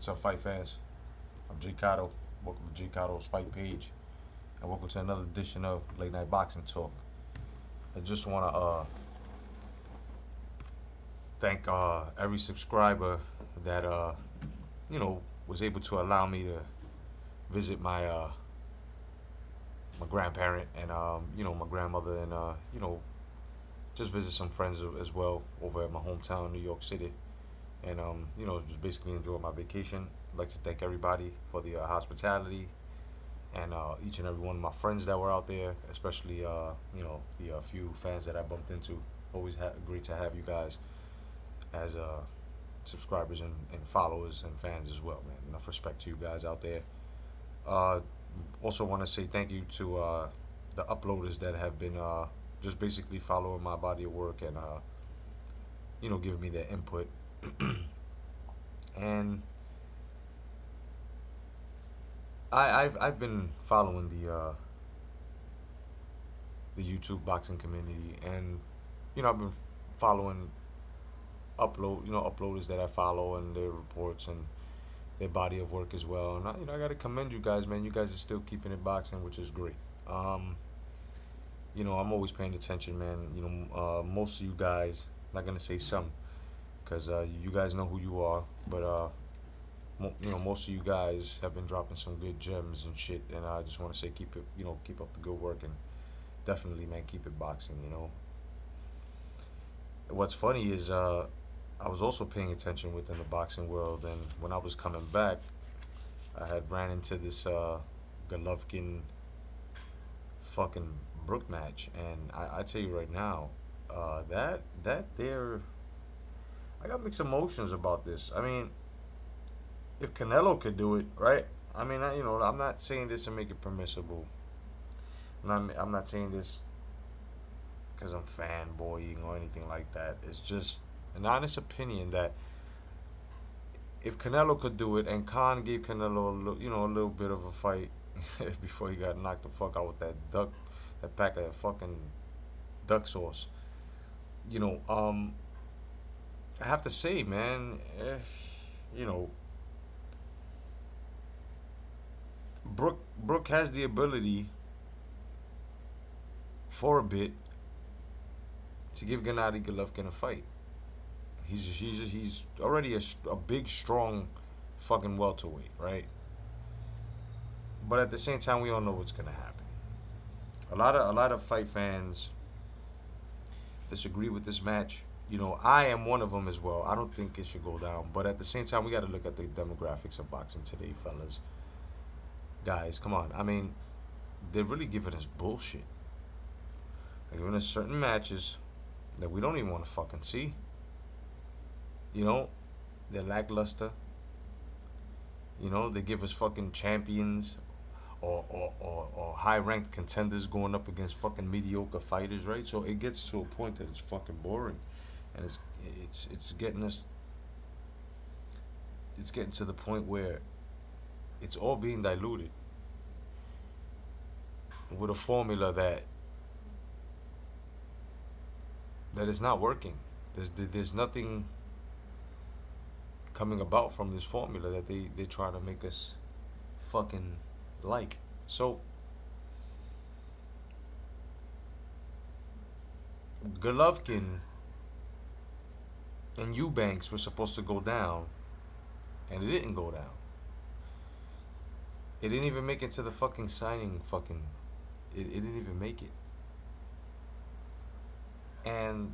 What's up, fight fans? I'm J.COTTO. Welcome to J.COTTO's Fight Page, and welcome to another edition of Late Night Boxing Talk. I just want to thank every subscriber that was able to allow me to visit my my grandparent and my grandmother, and just visit some friends as well over at my hometown, New York City. And just basically enjoy my vacation. I'd like to thank everybody for the hospitality, and each and every one of my friends that were out there, especially the few fans that I bumped into. Always great to have you guys as subscribers and followers and fans as well, man. Enough respect to you guys out there. Also want to say thank you to the uploaders that have been just basically following my body of work and giving me their input. And I've been following the YouTube boxing community, and I've been following uploaders that I follow and their reports and their body of work as well. And I gotta commend you guys, man. You guys are still keeping it boxing, which is great. I'm always paying attention, man. Most of you guys, not gonna say some, because you guys know who you are, but most of you guys have been dropping some good gems and shit, and I just want to say keep up the good work, and definitely, man, keep it boxing. What's funny is I was also paying attention within the boxing world, and when I was coming back, I had ran into this Golovkin fucking Brook match, and I tell you right now, that there. I got mixed emotions about this. I mean, if Canelo could do it, right? I mean, I'm not saying this to make it permissible. I'm not saying this because I'm fanboying or anything like that. It's just an honest opinion that if Canelo could do it, and Khan gave Canelo a little bit of a fight before he got knocked the fuck out with that pack of fucking duck sauce, I have to say, man, Brook has the ability for a bit to give Gennady Golovkin a fight. He's already a big, strong fucking welterweight, right? But at the same time, we all know what's gonna happen. A lot of fight fans disagree with this match. I am one of them as well. I don't think it should go down. But at the same time, we got to look at the demographics of boxing today, fellas. Guys, come on. I mean, they're really giving us bullshit. They're giving us certain matches that we don't even want to fucking see. They're lackluster. They give us fucking champions or high-ranked contenders going up against fucking mediocre fighters, right? So it gets to a point that it's fucking boring. And it's getting to the point where it's all being diluted with a formula that is not working. There's nothing coming about from this formula that they try to make us fucking like. So Golovkin and Eubanks were supposed to go down, and it didn't go down. It didn't even make it to the fucking signing it didn't even make it. And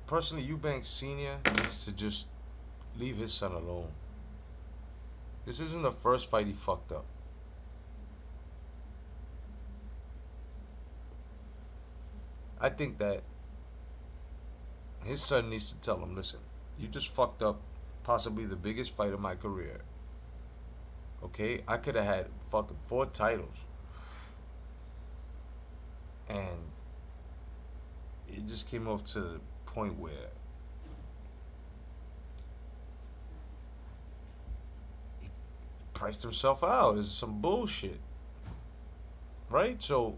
personally, Eubanks Sr. needs to just leave his son alone. This isn't the first fight he fucked up. I think that his son needs to tell him, listen, you just fucked up possibly the biggest fight of my career. Okay? I could have had fucking 4 titles. And it just came off to the point where he priced himself out. It's some bullshit. Right? So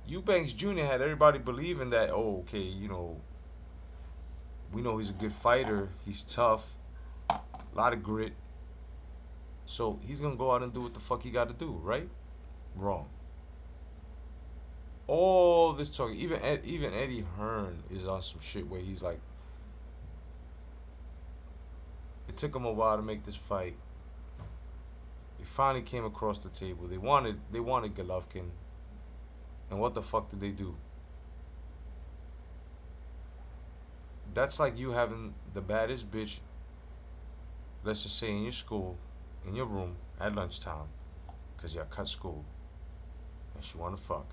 Eubanks Jr. had everybody believing that, oh, okay, we know he's a good fighter, he's tough, a lot of grit. So he's gonna go out and do what the fuck he got to do, right? Wrong. All this talk, even Eddie Hearn is on some shit where he's like, it took him a while to make this fight. He finally came across the table. They wanted Golovkin, and what the fuck did they do? That's like you having the baddest bitch, let's just say in your school, in your room at lunchtime, cause y'all cut school, and she wanna fuck.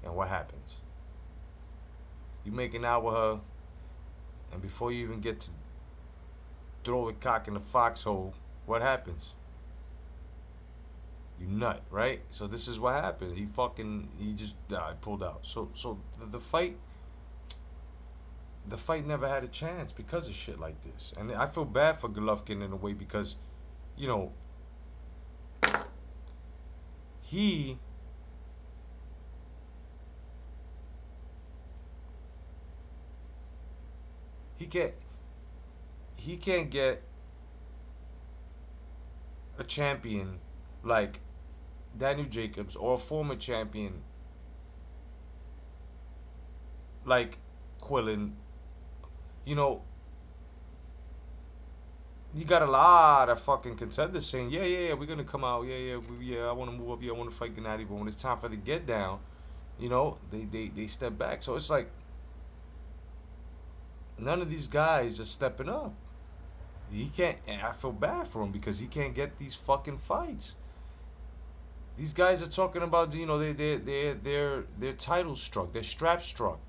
And what happens? You making out with her, and before you even get to throw the cock in the foxhole, what happens? You nut, right? So this is what happened. He just pulled out. So the fight never had a chance because of shit like this. And I feel bad for Golovkin in a way because, you know, he can't get a champion like Daniel Jacobs or a former champion like Quillen. You know, you got a lot of fucking contenders saying, yeah, we're gonna come out, I want to move up, I want to fight Gennady, but when it's time for the get down, you know, they step back. So it's like none of these guys are stepping up. He can't. And I feel bad for him because he can't get these fucking fights. These guys are talking about, you know, they're title struck, they're strap struck.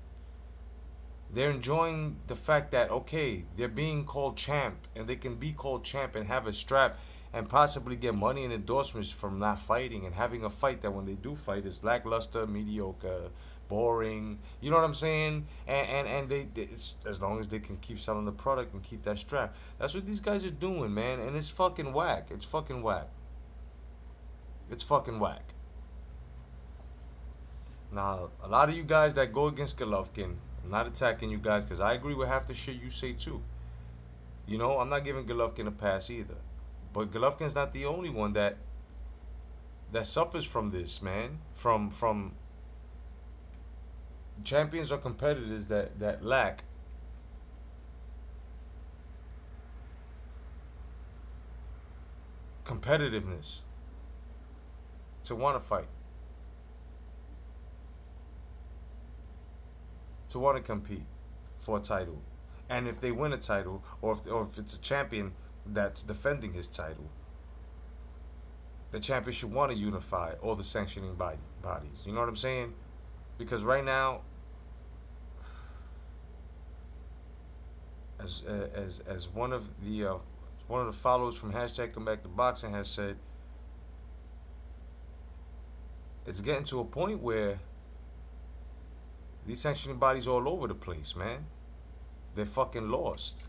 They're enjoying the fact that, okay, they're being called champ, and they can be called champ and have a strap and possibly get money and endorsements from not fighting and having a fight that when they do fight is lackluster, mediocre, boring. You know what I'm saying? And it's, as long as they can keep selling the product and keep that strap. That's what these guys are doing, man, and it's fucking whack. It's fucking whack. It's fucking whack. Now, a lot of you guys that go against Golovkin, I'm not attacking you guys because I agree with half the shit you say too. You know, I'm not giving Golovkin a pass either. But Golovkin's not the only one that suffers from this, man. From champions or competitors that lack competitiveness to want to fight, to want to compete for a title. And if they win a title, or if it's a champion that's defending his title, the champion should want to unify all the sanctioning bodies. You know what I'm saying? Because right now, as one of the followers from #ComeBackToBoxing has said, it's getting to a point where these sanctioning bodies all over the place, man. They're fucking lost.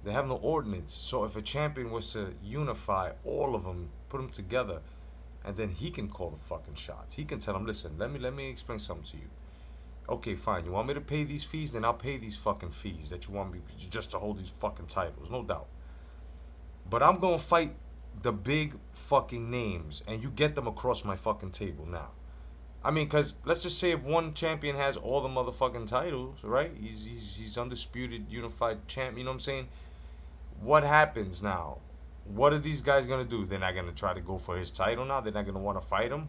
They have no ordinance. So if a champion was to unify all of them, put them together, and then he can call the fucking shots. He can tell them, listen, let me explain something to you. Okay, fine. You want me to pay these fees? Then I'll pay these fucking fees that you want me just to hold these fucking titles. No doubt. But I'm going to fight the big fucking names, and you get them across my fucking table now. I mean, because let's just say if one champion has all the motherfucking titles, right? He's undisputed, unified champ, you know what I'm saying? What happens now? What are these guys going to do? They're not going to try to go for his title now? They're not going to want to fight him?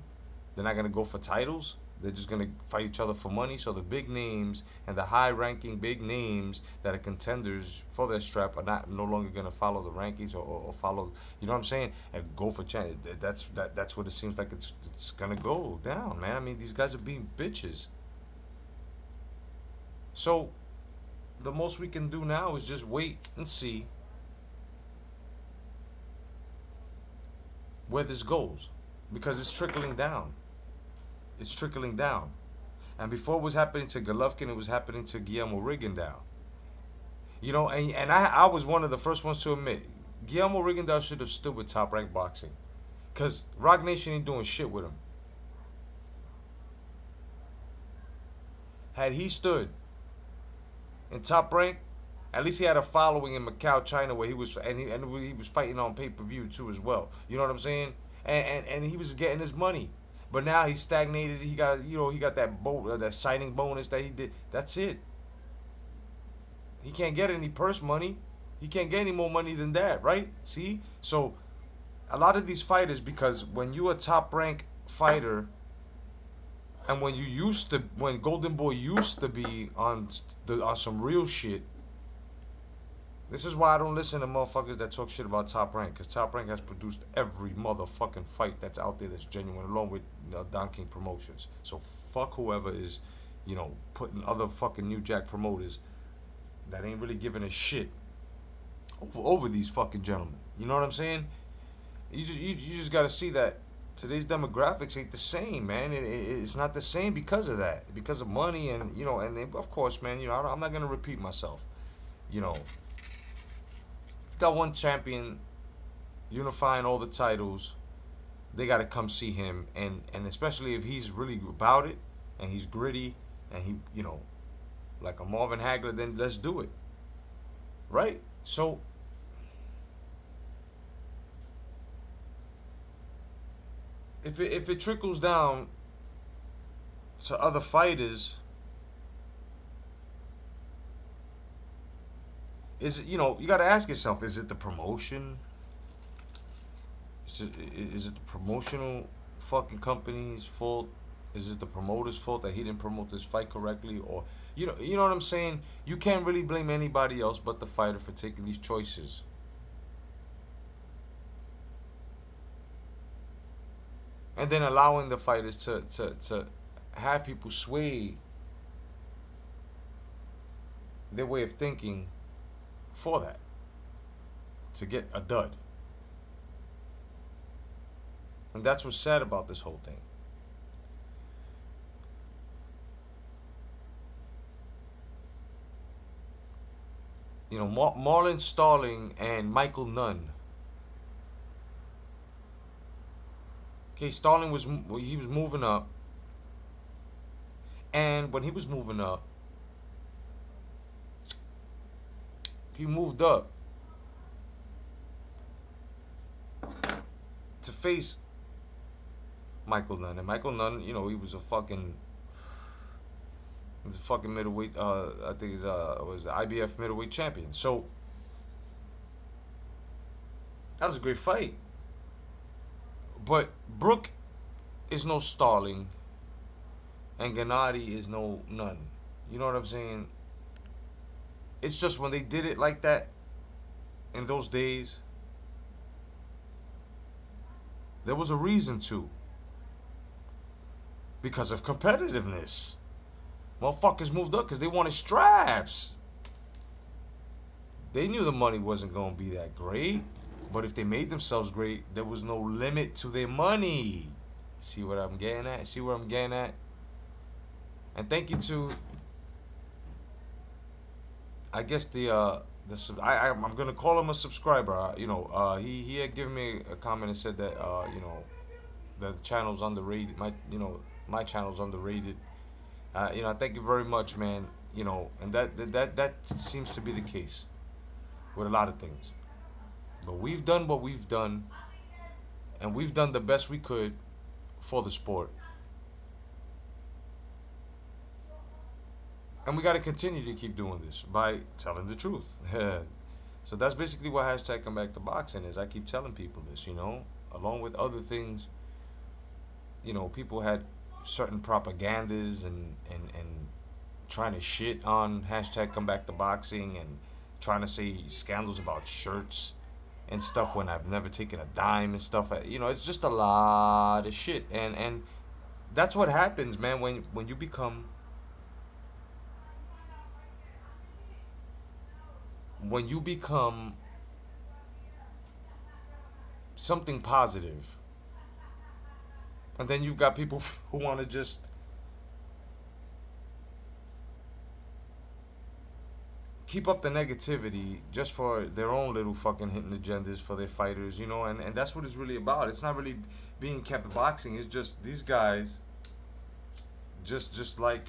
They're not going to go for titles? They're just going to fight each other for money? So the big names and the high-ranking big names that are contenders for their strap are no longer going to follow the rankings or follow, you know what I'm saying? And go for champ. That's what it seems like it's going to go down, man. I mean, these guys are being bitches. So the most we can do now is just wait and see where this goes, because it's trickling down. It's trickling down. And before it was happening to Golovkin, it was happening to Guillermo Rigondeaux. You know, and I was one of the first ones to admit, Guillermo Rigondeaux should have stood with Top Rank Boxing. Because Rock Nation ain't doing shit with him. Had he stood in Top Rank At least he had a following in Macau, China, where he was, and he was fighting on pay-per-view too as well. You know what I'm saying? And he was getting his money. But now he's stagnated. He got, he got that signing bonus that he did. That's it. He can't get any purse money. He can't get any more money than that, right? See? So a lot of these fighters, because when you a top rank fighter, and when Golden Boy used to be on some real shit. This is why I don't listen to motherfuckers that talk shit about Top Rank, because Top Rank has produced every motherfucking fight that's out there that's genuine, along with Don King Promotions. So fuck whoever is, putting other fucking New Jack promoters that ain't really giving a shit over these fucking gentlemen. You know what I'm saying? You just gotta see that today's demographics ain't the same, man. It's not the same because of that, because of money, and and of course, man. I'm not gonna repeat myself. Got one champion unifying all the titles, they got to come see him, and especially if he's really about it and he's gritty and he like a Marvin Hagler, then let's do it, right? So if it trickles down to other fighters, is it, you got to ask yourself, is it the promotion? Is it the promotional fucking company's fault? Is it the promoter's fault that he didn't promote this fight correctly? Or you know what I'm saying? You can't really blame anybody else but the fighter for taking these choices. And then allowing the fighters to have people sway their way of thinking for that, to get a dud. And that's what's sad about this whole thing. Marlon Starling and Michael Nunn. Okay, Starling was moving up, and when he was moving up, he moved up to face Michael Nunn, and Michael Nunn, he was a fucking middleweight. I think was the IBF middleweight champion. So that was a great fight. But Brook is no Starling, and Gennady is no Nunn. You know what I'm saying? It's just when they did it like that in those days, there was a reason to. Because of competitiveness. Motherfuckers moved up because they wanted straps. They knew the money wasn't going to be that great. But if they made themselves great, there was no limit to their money. See what I'm getting at? See where I'm getting at? And thank you to, I guess I'm gonna call him a subscriber. He had given me a comment and said that the channel's underrated. My channel's underrated. Thank you very much, man. And that seems to be the case with a lot of things. But we've done what we've done, and we've done the best we could for the sport. And we got to continue to keep doing this by telling the truth. So that's basically what hashtag Come Back to Boxing is. I keep telling people this, along with other things. People had certain propagandas and trying to shit on hashtag Come Back to Boxing and trying to say scandals about shirts and stuff when I've never taken a dime and stuff. It's just a lot of shit. And that's what happens, man, when you become something positive. And then you've got people who want to just keep up the negativity just for their own little fucking hidden agendas for their fighters, and that's what it's really about. It's not really being kept boxing. It's just these guys just like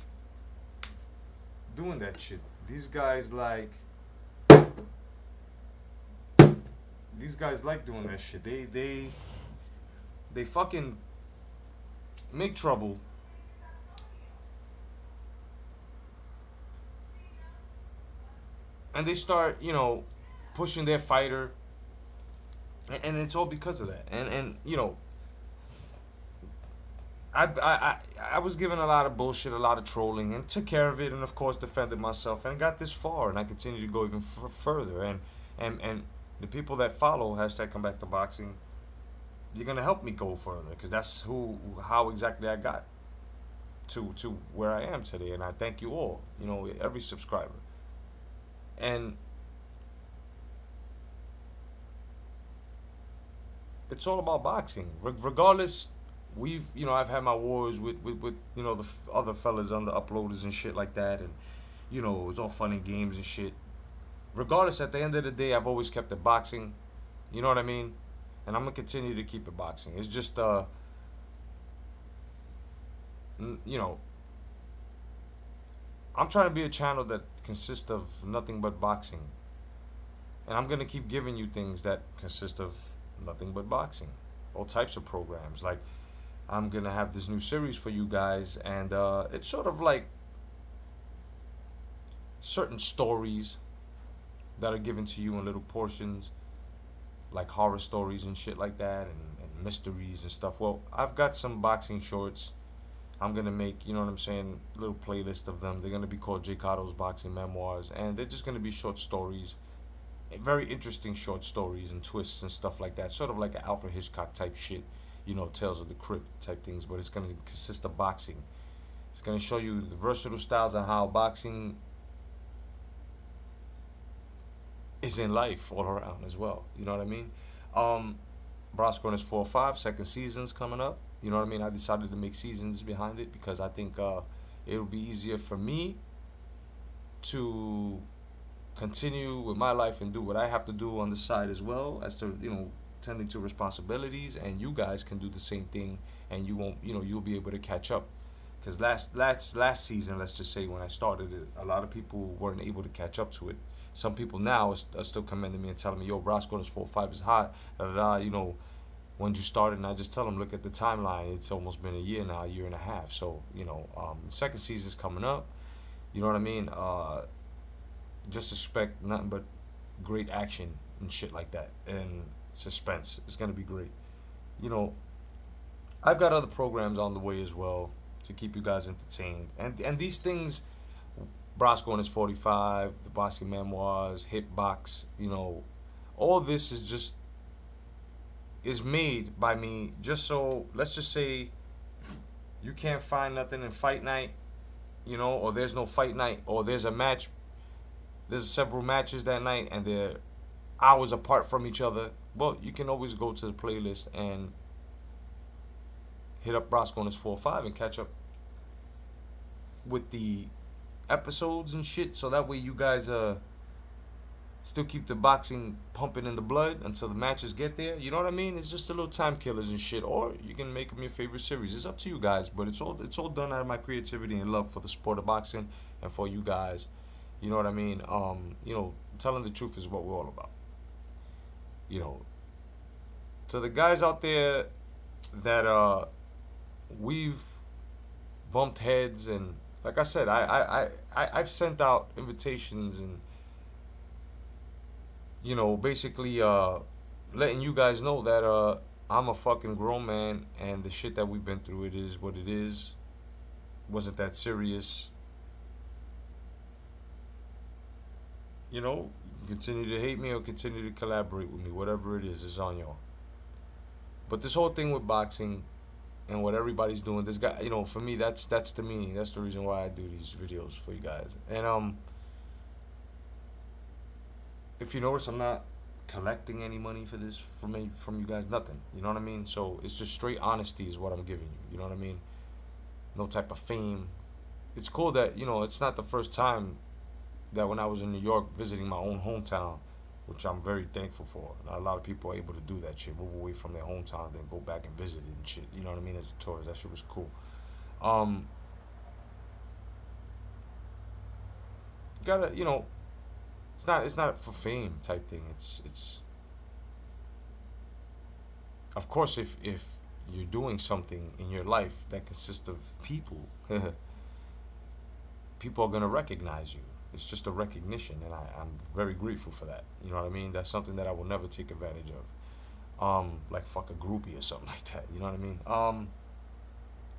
doing that shit. These guys like these guys like doing that shit. They fucking make trouble, and they start, pushing their fighter, and it's all because of that. And I was given a lot of bullshit, a lot of trolling, and took care of it, and of course defended myself, and got this far, and I continue to go even further. And the people that follow hashtag come back to boxing, you're gonna help me go further, because that's how exactly I got to where I am today, and I thank you all, every subscriber. And it's all about boxing, regardless. I've had my wars with the other fellas on the uploaders and shit like that, and it's all fun and games and shit. Regardless, at the end of the day, I've always kept it boxing. You know what I mean? And I'm gonna continue to keep it boxing. It's just I'm trying to be a channel that consists of nothing but boxing, and I'm gonna keep giving you things that consist of nothing but boxing, all types of programs. Like, I'm gonna have this new series for you guys, and it's sort of like certain stories that are given to you in little portions, like horror stories and shit like that, and mysteries and stuff. Well, I've got some boxing shorts. I'm gonna make, a little playlist of them. They're gonna be called J.COTTO's Boxing Memoirs, and they're just gonna be short stories, very interesting short stories and twists and stuff like that. Sort of like an Alfred Hitchcock type shit, Tales of the Crypt type things. But it's gonna consist of boxing. It's gonna show you the versatile styles and how boxing is in life all around as well. You know what I mean? Brosco and his 4-5 second season's coming up. You know what I mean? I decided to make seasons behind it because I think it'll be easier for me to continue with my life and do what I have to do on the side, as well as to tending to responsibilities, and you guys can do the same thing, and you won't you'll be able to catch up. Because last season, let's just say, when I started it, a lot of people weren't able to catch up to it. Some people now are still commending me and telling me, yo, Brosco and his 4-5 is hot, when you started. And I just tell them, look at the timeline, it's almost been a year now, a year and a half. So the second season's coming up. You know what I mean? Just expect nothing but great action and shit like that, and suspense. It's gonna be great. I've got other programs on the way as well to keep you guys entertained, and these things, Brosco and his 45, the Boxing Memoirs, Hitbox, all this is made by me, just so, let's just say you can't find nothing in fight night, or there's no fight night, or there's a match, there's several matches that night, and they're hours apart from each other. Well, you can always go to the playlist and hit up Brosco and his 4-5 and catch up with the episodes and shit, so that way you guys still keep the boxing pumping in the blood until the matches get there. You know what I mean? It's just a little time killers and shit. Or you can make them your favorite series. It's up to you guys, but it's all done out of my creativity and love for the sport of boxing and for you guys. You know what I mean? Telling the truth is what we're all about. To the guys out there that we've bumped heads, and like I said, I've sent out invitations and basically letting you guys know that I'm a fucking grown man, and the shit that we've been through, it is what it is. Wasn't that serious. Continue to hate me or continue to collaborate with me, whatever it is on y'all. But this whole thing with boxing and what everybody's doing, this guy, for me, that's the meaning. That's the reason why I do these videos for you guys. And if you notice, I'm not collecting any money for this from you guys, nothing. You know what I mean? So it's just straight honesty is what I'm giving you. You know what I mean? No type of fame. It's cool that it's not the first time that when I was in New York visiting my own hometown, which I'm very thankful for. Not a lot of people are able to do that shit, move away from their hometown, then go back and visit it and shit. You know what I mean? As a tourist, that shit was cool. Gotta, it's not for fame type thing. It's Of course, if you're doing something in your life that consists of people, people are gonna recognize you. It's just a recognition, and I'm very grateful for that. You know what I mean? That's something that I will never take advantage of. Like fuck a groupie or something like that. You know what I mean?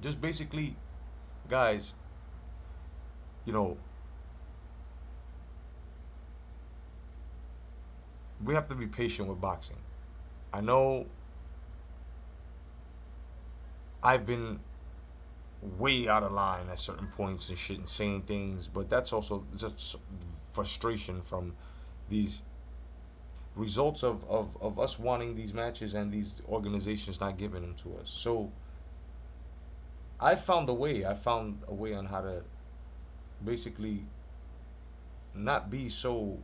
Just basically, guys, you know, we have to be patient with boxing. I know I've been way out of line at certain points and shit and saying things, but that's also just frustration from these results of us wanting these matches and these organizations not giving them to us. So I found a way. I found a way on how to basically not be so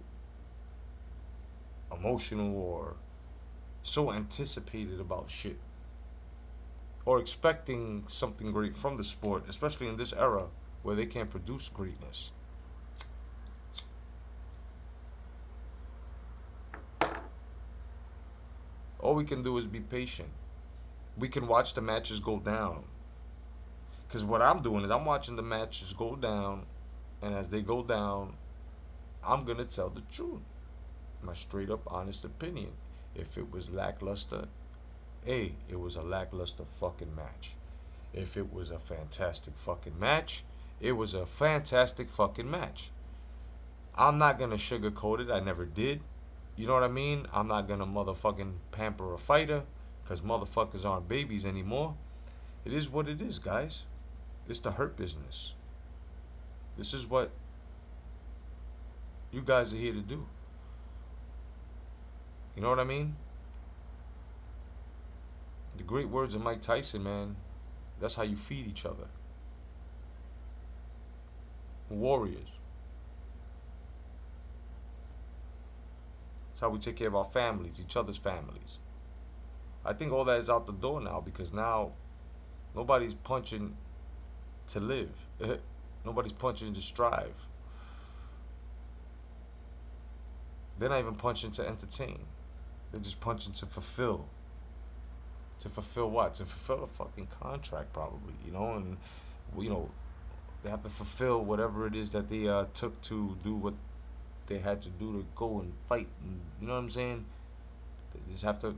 emotional or so anticipated about shit or expecting something great from the sport, especially in this era where they can't produce greatness. All we can do is be patient. We can watch the matches go down. Because what I'm doing is I'm watching the matches go down, and as they go down, I'm going to tell the truth. My straight up honest opinion. If it was lackluster, hey, it was a lackluster fucking match. If it was a fantastic fucking match, it was a fantastic fucking match. I'm not gonna sugarcoat it. I never did. You know what I mean? I'm not gonna motherfucking pamper a fighter, because motherfuckers aren't babies anymore. It is what it is, guys. It's the hurt business. This is what you guys are here to do. You know what I mean? The great words of Mike Tyson, man. That's how you feed each other. Warriors. That's how we take care of our families, each other's families. I think all that is out the door now, because now nobody's punching to live. Nobody's punching to strive. They're not even punching to entertain. They're just punching to fulfill. To fulfill what? To fulfill a fucking contract, probably, you know, and, you know, they have to fulfill whatever it is that they took to do what they had to do to go and fight, and, you know what I'm saying? They just have to,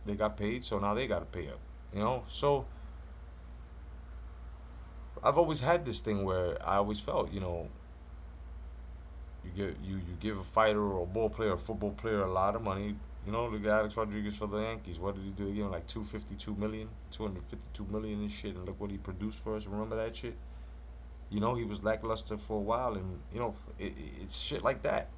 they got paid, so now they got to pay up, you know? So, I've always had this thing where I always felt, you know, you give a fighter or a ball player, a football player, a lot of money. You know, look at Alex Rodriguez for the Yankees. What did he do? He gave him like 252 million and shit, and look what he produced for us. Remember that shit? You know, he was lackluster for a while, and, you know, it's shit like that.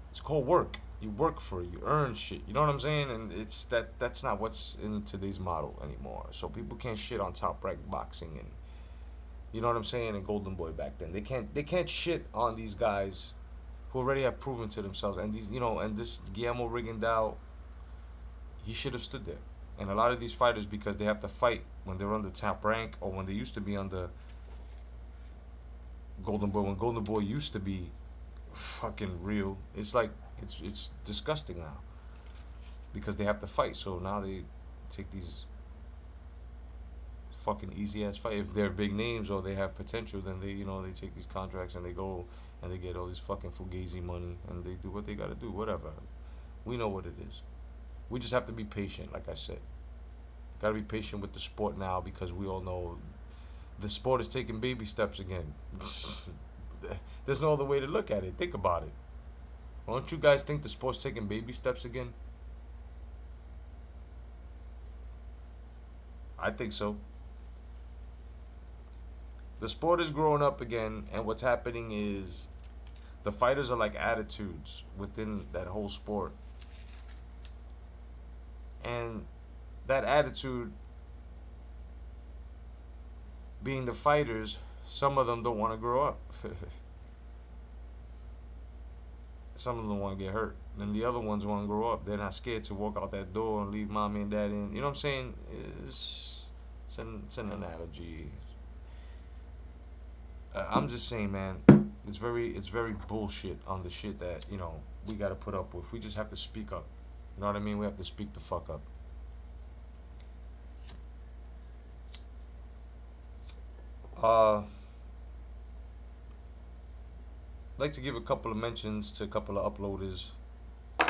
It's called work. You work for it. You earn shit. You know what I'm saying? And it's that's not what's in today's model anymore. So people can't shit on Top Rank Boxing and, you know what I'm saying, and Golden Boy back then. They can't shit on these guys who already have proven to themselves. And these, you know, and this Guillermo Rigondeaux, he should have stood there. And a lot of these fighters, because they have to fight when they're under Top Rank, or when they used to be under Golden Boy, when Golden Boy used to be fucking real, it's like, it's disgusting now, because they have to fight. So now they take these fucking easy ass fight. If they're big names or they have potential, then they, you know, they take these contracts and they go and they get all this fucking fugazi money and they do what they gotta do. Whatever. We know what it is. We just have to be patient, like I said. Gotta be patient with the sport now, because we all know the sport is taking baby steps again. There's no other way to look at it. Think about it. Don't you guys think the sport's taking baby steps again? I think so. The sport is growing up again, and what's happening is the fighters are like attitudes within that whole sport. And that attitude, being the fighters, some of them don't want to grow up. Some of them want to get hurt. And the other ones want to grow up. They're not scared to walk out that door and leave mommy and daddy in. You know what I'm saying? It's an analogy. I'm just saying, man, it's very bullshit on the shit that, you know, we got to put up with. We just have to speak up. You know what I mean? We have to speak the fuck up. I'd like to give a couple of mentions to a couple of uploaders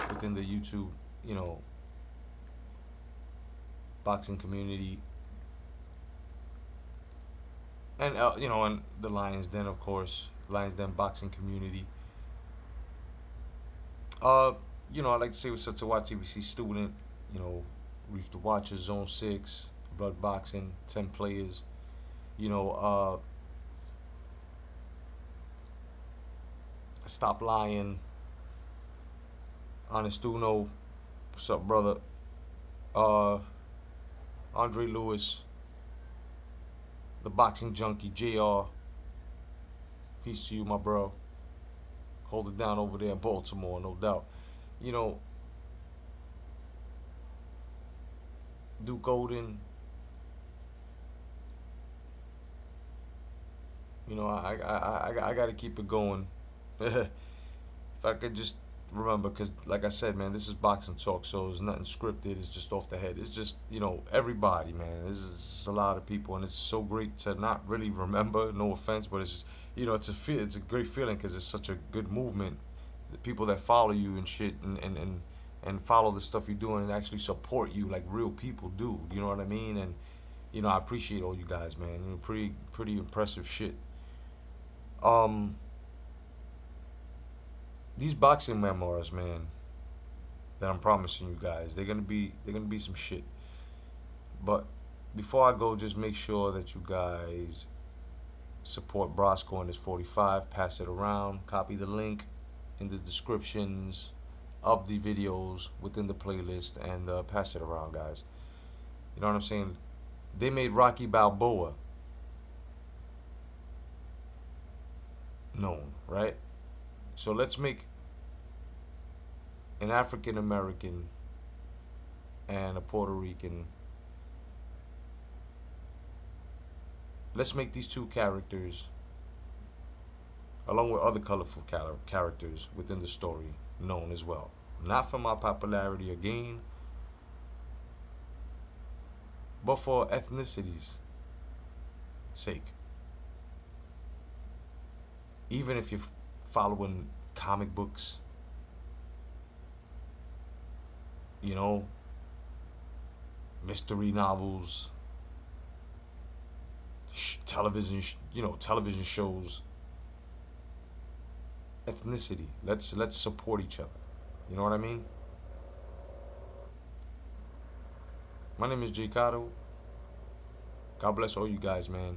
within the YouTube, you know, boxing community, and you know, and the Lions Den, of course, Lions Den boxing community. Uh, you know, I'd like to say what's up to YTBC student. You know, Reef the Watcher, Zone 6, Blood Boxing, 10 players. You know, Stop Lying, Honest Uno, what's up, brother? Andre Lewis, the Boxing Junkie, JR, peace to you, my bro. Hold it down over there in Baltimore, no doubt. You know, Duke Golden. You know, I got to keep it going. If I could just remember, because like I said, man, this is boxing talk, so it's nothing scripted. It's just off the head. It's just, you know, everybody, man. This is a lot of people, and it's so great to not really remember. No offense, but it's, you know, it's a great feeling because it's such a good movement. The people that follow you and shit, and follow the stuff you're doing and actually support you like real people do. You know what I mean? And you know, I appreciate all you guys, man. You know, pretty impressive shit. These boxing memoirs, man, that I'm promising you guys, they're gonna be some shit. But before I go, just make sure that you guys support Brosco and his 45. Pass it around. Copy the link in the descriptions of the videos within the playlist, and pass it around, guys. You know what I'm saying? They made Rocky Balboa known, right? So let's make an African American and a Puerto Rican. Let's make these two characters, along with other colorful characters within the story, known as well. Not for my popularity or gain, but for ethnicity's sake. Even if you're following comic books, you know, mystery novels, television, television shows, ethnicity. Let's support each other. You know what I mean? My name is J.COTTO. God bless all you guys, man.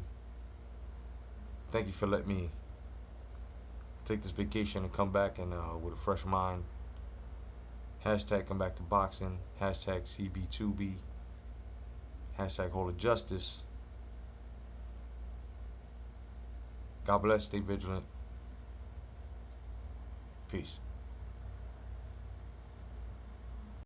Thank you for letting me take this vacation and come back and with a fresh mind. Hashtag come back to boxing. Hashtag CB2B. Hashtag hold of justice. God bless. Stay vigilant. Peace.